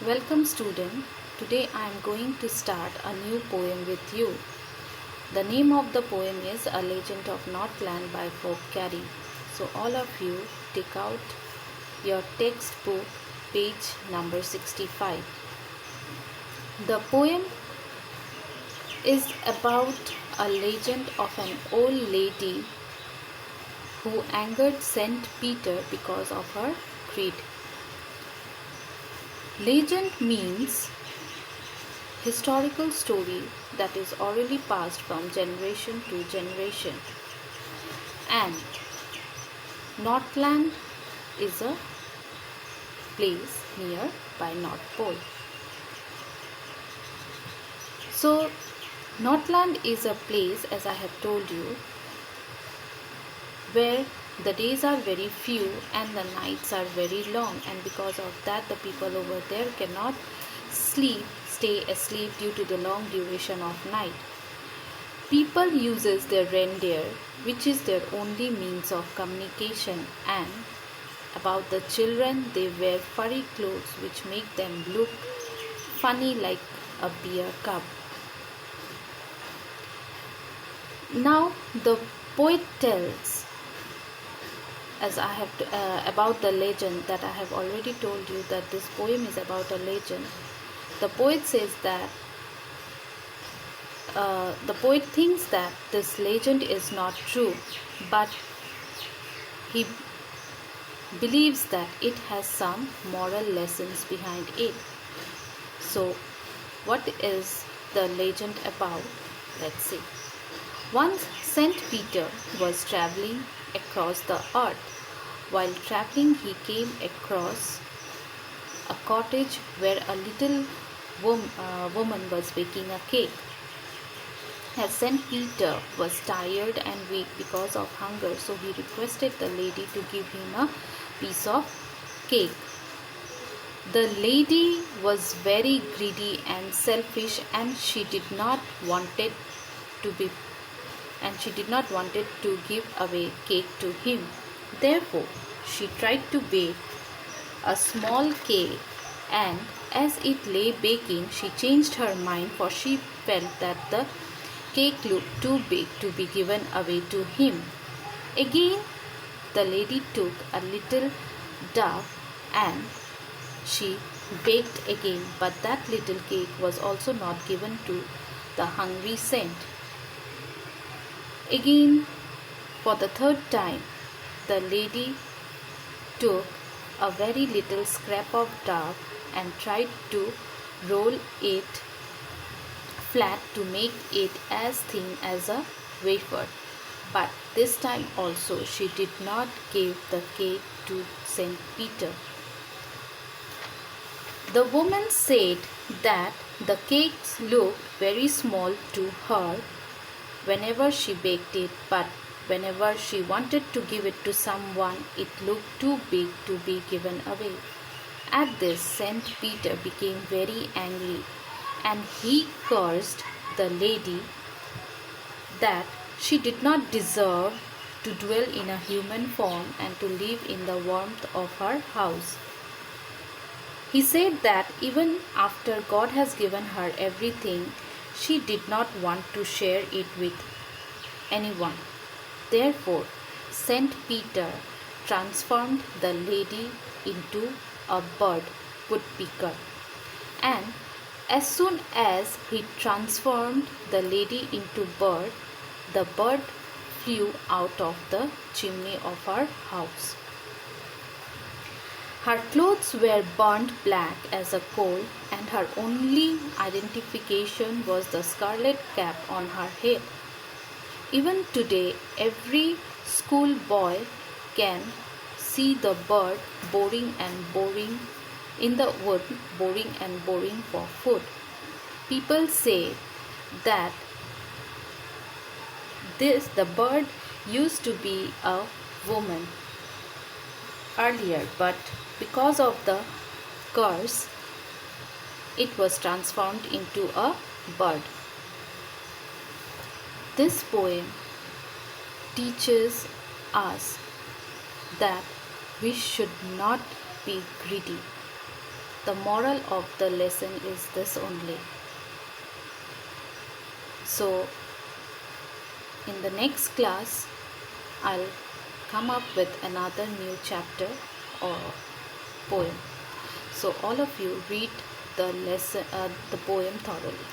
Welcome student. Today I am going to start a new poem with you. The name of the poem is A Legend of Northland by Bob Carey. So all of you take out your textbook page number 65. The poem is about a legend of an old lady who angered Saint Peter because of her greed. Legend means historical story that is orally passed from generation to generation, and Northland is a place near by North Pole. So Northland is a place, as I have told you, where the days are very few and the nights are very long, and because of that the people over there cannot stay asleep due to the long duration of night. People uses their reindeer, which is their only means of communication, and about the children, they wear furry clothes which make them look funny like a beer cub. Now the poet tells, as I have about the legend that I have already told you, that this poem is about a legend. The poet says that the poet thinks that this legend is not true, but he believes that it has some moral lessons behind it. So, what is the legend about? Let's see. Once Saint Peter was traveling across the earth. While traveling, he came across a cottage where a little woman was baking a cake. As Saint Peter was tired and weak because of hunger, so he requested the lady to give him a piece of cake. The lady was very greedy and selfish, and she did not wanted to give away cake to him. Therefore, she tried to bake a small cake, and as it lay baking, she changed her mind, for she felt that the cake looked too big to be given away to him. Again, the lady took a little dough and she baked again, but that little cake was also not given to the hungry saint. Again, for the third time, the lady took a very little scrap of dough and tried to roll it flat to make it as thin as a wafer. But this time also she did not give the cake to Saint Peter. The woman said that the cakes looked very small to her whenever she baked it, but whenever she wanted to give it to someone, it looked too big to be given away. At this, Saint Peter became very angry, and he cursed the lady that she did not deserve to dwell in a human form and to live in the warmth of her house. He said that even after God has given her everything, she did not want to share it with anyone. Therefore, Saint Peter transformed the lady into a bird woodpecker, and as soon as he transformed the lady into bird, the bird flew out of the chimney of her house. Her clothes were burnt black as a coal, and her only identification was the scarlet cap on her head. Even today, every schoolboy can see the bird boring and boring in the wood, boring and boring for food. People say that the bird used to be a woman earlier, but because of the curse, it was transformed into a bird. This poem teaches us that we should not be greedy. The moral of the lesson is this only. So, in the next class, I'll come up with another new chapter or poem. So all of you read the poem thoroughly.